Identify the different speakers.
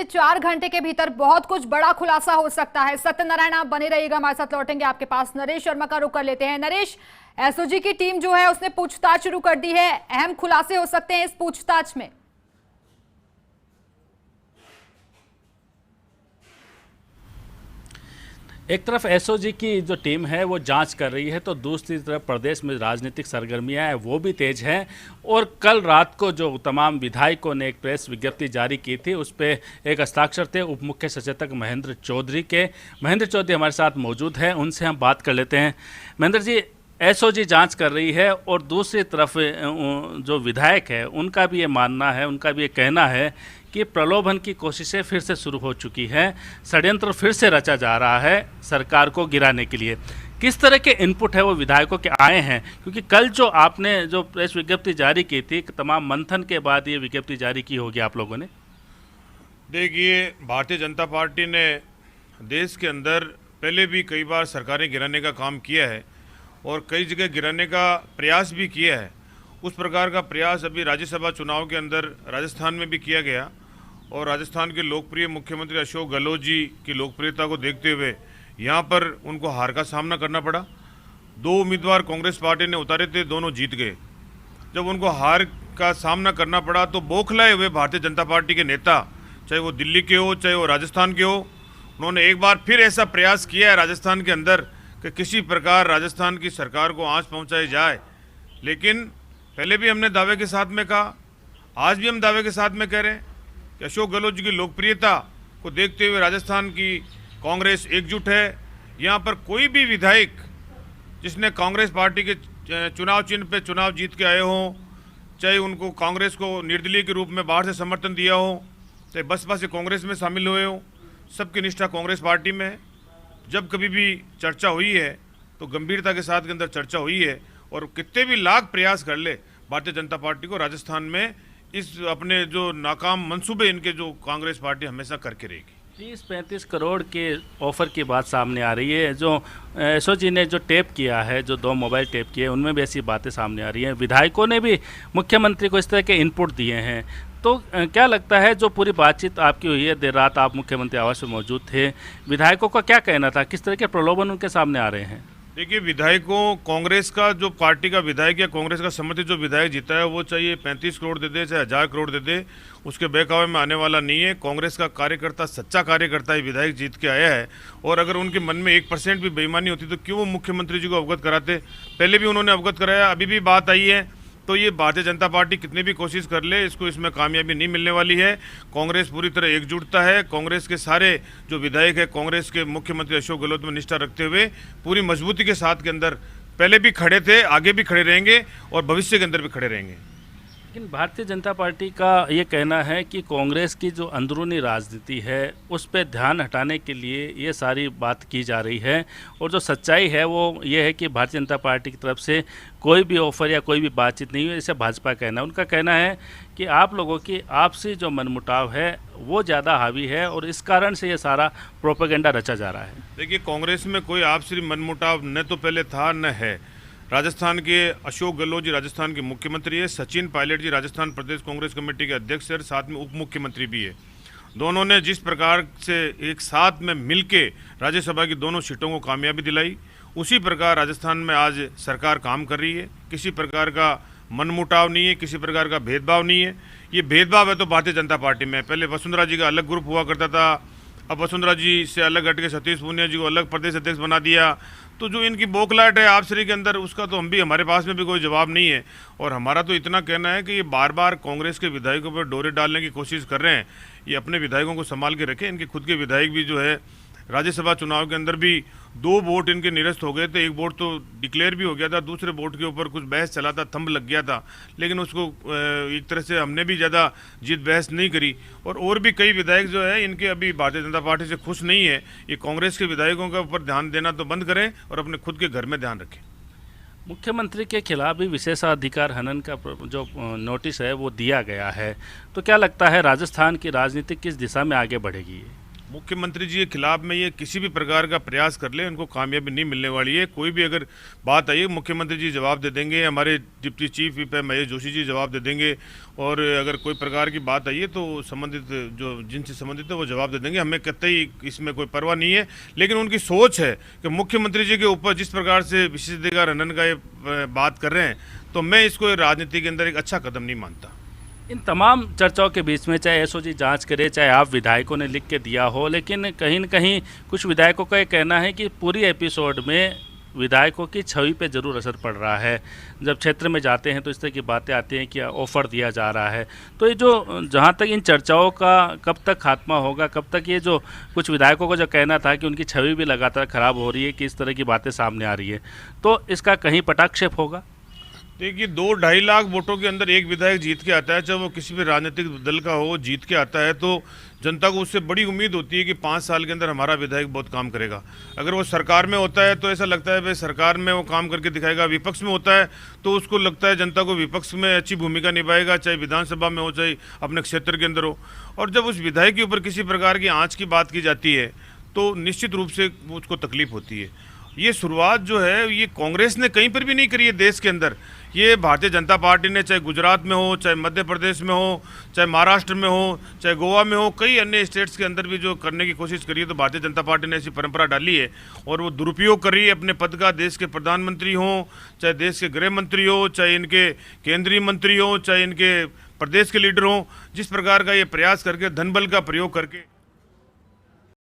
Speaker 1: से 4 घंटे के भीतर बहुत कुछ बड़ा खुलासा हो सकता है। सत्यनारायण, आप बने रहिएगा, हमारे साथ लौटेंगे आपके पास। नरेश शर्मा का रुख कर लेते हैं। नरेश, एसओजी की टीम जो है उसने पूछताछ शुरू कर दी है, अहम खुलासे हो सकते हैं इस पूछताछ में।
Speaker 2: एक तरफ एसओजी की जो टीम है वो जांच कर रही है, तो दूसरी तरफ प्रदेश में राजनीतिक सरगर्मियां हैं वो भी तेज हैं। और कल रात को जो तमाम विधायकों ने एक प्रेस विज्ञप्ति जारी की थी, उस पर एक हस्ताक्षर थे उप मुख्य सचेतक महेंद्र चौधरी के। महेंद्र चौधरी हमारे साथ मौजूद हैं, उनसे हम बात कर लेते हैं। महेंद्र जी, एसओजी जांच कर रही है और दूसरी तरफ जो विधायक है उनका भी ये मानना है, उनका भी ये कहना है कि प्रलोभन की कोशिशें फिर से शुरू हो चुकी हैं, षड्यंत्र फिर से रचा जा रहा है सरकार को गिराने के लिए। किस तरह के इनपुट है वो विधायकों के आए हैं? क्योंकि कल जो आपने जो प्रेस विज्ञप्ति जारी की थी, तमाम मंथन के बाद ये विज्ञप्ति जारी की होगी आप लोगों ने।
Speaker 3: देखिए, भारतीय जनता पार्टी ने देश के अंदर पहले भी कई बार सरकारें गिराने का काम किया है और कई जगह गिराने का प्रयास भी किया है। उस प्रकार का प्रयास अभी राज्यसभा चुनाव के अंदर राजस्थान में भी किया गया और राजस्थान के लोकप्रिय मुख्यमंत्री अशोक गहलोत जी की लोकप्रियता को देखते हुए यहाँ पर उनको हार का सामना करना पड़ा। 2 उम्मीदवार कांग्रेस पार्टी ने उतारे थे, दोनों जीत गए। जब उनको हार का सामना करना पड़ा तो बौखलाए हुए भारतीय जनता पार्टी के नेता, चाहे वो दिल्ली के हो चाहे वो राजस्थान के हो, उन्होंने एक बार फिर ऐसा प्रयास किया है राजस्थान के अंदर कि किसी प्रकार राजस्थान की सरकार को आंच पहुँचाई जाए। लेकिन पहले भी हमने दावे के साथ में कहा, आज भी हम दावे के साथ में कह रहे हैं कि अशोक गहलोत जी की लोकप्रियता को देखते हुए राजस्थान की कांग्रेस एकजुट है। यहाँ पर कोई भी विधायक जिसने कांग्रेस पार्टी के चुनाव चिन्ह पे चुनाव जीत के आए हों, चाहे उनको कांग्रेस को निर्दलीय के रूप में बाहर से समर्थन दिया हो, चाहे बसपा से कांग्रेस में शामिल हुए हो, सबकी निष्ठा कांग्रेस पार्टी में है। जब कभी भी चर्चा हुई है तो गंभीरता के साथ के अंदर चर्चा हुई है और कितने भी लाख प्रयास कर ले भारतीय जनता पार्टी को राजस्थान में इस अपने जो नाकाम मंसूबे इनके जो कांग्रेस पार्टी हमेशा करके रहेगी।
Speaker 2: 30-35 करोड़ के ऑफर की बात सामने आ रही है। जो एसओजी ने जो टेप किया है, जो 2 मोबाइल टेप किए, उनमें भी ऐसी बातें सामने आ रही हैं। विधायकों ने भी मुख्यमंत्री को इस तरह के इनपुट दिए हैं। तो क्या लगता है, जो पूरी बातचीत आपकी हुई है, देर रात आप मुख्यमंत्री आवास में मौजूद थे, विधायकों का क्या कहना था? किस तरह के प्रलोभन उनके सामने आ रहे हैं?
Speaker 3: देखिए, विधायकों, कांग्रेस का जो पार्टी का विधायक या कांग्रेस का समर्थित जो विधायक जीता है वो चाहिए 35 करोड़ दे दे चाहे 1000 करोड़ दे दे, उसके बहकावे में आने वाला नहीं है। कांग्रेस का कार्यकर्ता, सच्चा कार्यकर्ता ही विधायक जीत के आया है और अगर उनके मन में 1% भी बेईमानी होती तो क्यों वो मुख्यमंत्री जी को अवगत कराते? पहले भी उन्होंने अवगत कराया, अभी भी बात आई है। तो ये भारतीय जनता पार्टी कितनी भी कोशिश कर ले, इसको इसमें कामयाबी नहीं मिलने वाली है। कांग्रेस पूरी तरह एकजुटता है। कांग्रेस के सारे जो विधायक है कांग्रेस के मुख्यमंत्री अशोक गहलोत में निष्ठा रखते हुए पूरी मजबूती के साथ के अंदर पहले भी खड़े थे, आगे भी खड़े रहेंगे और भविष्य के अंदर भी खड़े रहेंगे।
Speaker 2: लेकिन भारतीय जनता पार्टी का ये कहना है कि कांग्रेस की जो अंदरूनी राजनीति है उस पर ध्यान हटाने के लिए ये सारी बात की जा रही है और जो सच्चाई है वो ये है कि भारतीय जनता पार्टी की तरफ से कोई भी ऑफर या कोई भी बातचीत नहीं हुई, जैसे भाजपा कहना है। उनका कहना है कि आप लोगों की आपसी जो मनमुटाव है वो ज़्यादा हावी है और इस कारण से ये सारा प्रोपेगेंडा रचा जा रहा है।
Speaker 3: देखिए, कांग्रेस में कोई आपसी मनमुटाव न तो पहले था न है। राजस्थान के अशोक गहलोत जी राजस्थान के मुख्यमंत्री है, सचिन पायलट जी राजस्थान प्रदेश कांग्रेस कमेटी के अध्यक्ष है, साथ में उप मुख्यमंत्री भी है। दोनों ने जिस प्रकार से एक साथ में मिलके राज्यसभा की दोनों सीटों को कामयाबी दिलाई, उसी प्रकार राजस्थान में आज सरकार काम कर रही है। किसी प्रकार का मनमुटाव नहीं है, किसी प्रकार का भेदभाव नहीं है। ये भेदभाव है तो भारतीय जनता पार्टी में। पहले वसुंधरा जी का अलग ग्रुप हुआ करता था, अब वसुंधरा जी से अलग हट के सतीश पूनिया जी को अलग प्रदेश अध्यक्ष बना दिया। तो जो इनकी बौखलाहट है आपसरी के अंदर, उसका तो हमारे पास में भी कोई जवाब नहीं है। और हमारा तो इतना कहना है कि ये बार बार कांग्रेस के विधायकों पर डोरे डालने की कोशिश कर रहे हैं। ये अपने विधायकों को संभाल के रखें। इनके खुद के विधायक भी जो है राज्यसभा चुनाव के अंदर भी 2 वोट इनके निरस्त हो गए थे। 1 वोट तो डिक्लेयर भी हो गया था, दूसरे वोट के ऊपर कुछ बहस चला था, थंब लग गया था, लेकिन उसको एक तरह से हमने भी ज़्यादा जीत बहस नहीं करी। और भी कई विधायक जो है इनके अभी भारतीय जनता पार्टी से खुश नहीं है। ये कांग्रेस के विधायकों के ऊपर ध्यान देना तो बंद करें और अपने खुद के घर में ध्यान रखें।
Speaker 2: मुख्यमंत्री के खिलाफ भी विशेषाधिकार हनन का जो नोटिस है वो दिया गया है, तो क्या लगता है राजस्थान की राजनीति किस दिशा में आगे बढ़ेगी?
Speaker 3: मुख्यमंत्री जी के खिलाफ में ये किसी भी प्रकार का प्रयास कर ले उनको कामयाबी नहीं मिलने वाली है। कोई भी अगर बात आई मुख्यमंत्री जी जवाब दे देंगे, हमारे डिप्टी चीफ व्हिप है महेश जोशी जी जवाब दे देंगे, और अगर कोई प्रकार की बात आई है तो संबंधित जो जिनसे संबंधित है वो जवाब दे देंगे। हमें कतई इसमें कोई परवाह नहीं है, लेकिन उनकी सोच है कि मुख्यमंत्री जी के ऊपर जिस प्रकार से विशेषाधिकार हनन का ये बात कर रहे हैं, तो मैं इसको राजनीति के अंदर एक अच्छा कदम नहीं मानता।
Speaker 2: इन तमाम चर्चाओं के बीच में चाहे एसओजी जांच करे, चाहे आप विधायकों ने लिख के दिया हो, लेकिन कहीं न कहीं कुछ विधायकों का ये कहना है कि पूरी एपिसोड में विधायकों की छवि पे ज़रूर असर पड़ रहा है। जब क्षेत्र में जाते हैं तो इस तरह की बातें आती हैं कि ऑफ़र दिया जा रहा है। तो ये जो जहाँ तक इन चर्चाओं का कब तक खात्मा होगा, कब तक ये जो कुछ विधायकों का जो कहना था कि उनकी छवि भी लगातार ख़राब हो रही है, कि इस तरह की बातें सामने आ रही है, तो इसका कहीं पटाक्षेप होगा?
Speaker 3: देखिए 2-2.5 लाख वोटों के अंदर एक विधायक जीत के आता है, चाहे वो किसी भी राजनीतिक दल का हो, जीत के आता है तो जनता को उससे बड़ी उम्मीद होती है कि 5 साल के अंदर हमारा विधायक बहुत काम करेगा। अगर वो सरकार में होता है तो ऐसा लगता है भाई सरकार में वो काम करके दिखाएगा, विपक्ष में होता है तो उसको लगता है जनता को विपक्ष में अच्छी भूमिका निभाएगा, चाहे विधानसभा में हो चाहे अपने क्षेत्र के अंदर हो। और जब उस विधायक के ऊपर किसी प्रकार की आँच की बात की जाती है तो निश्चित रूप से उसको तकलीफ होती है। ये शुरुआत जो है ये कांग्रेस ने कहीं पर भी नहीं करी है देश के अंदर। ये भारतीय जनता पार्टी ने चाहे गुजरात में हो, चाहे मध्य प्रदेश में हो, चाहे महाराष्ट्र में हो, चाहे गोवा में हो, कई अन्य स्टेट्स के अंदर भी जो करने की कोशिश करी है, तो भारतीय जनता पार्टी ने ऐसी परंपरा डाली है और वो दुरुपयोग कर रही है अपने पद का। देश के प्रधानमंत्री हों, चाहे देश के गृह मंत्री हो, चाहे इनके केंद्रीय मंत्री हो, चाहे इनके प्रदेश के लीडर हों, जिस प्रकार का ये प्रयास करके धन बल का प्रयोग करके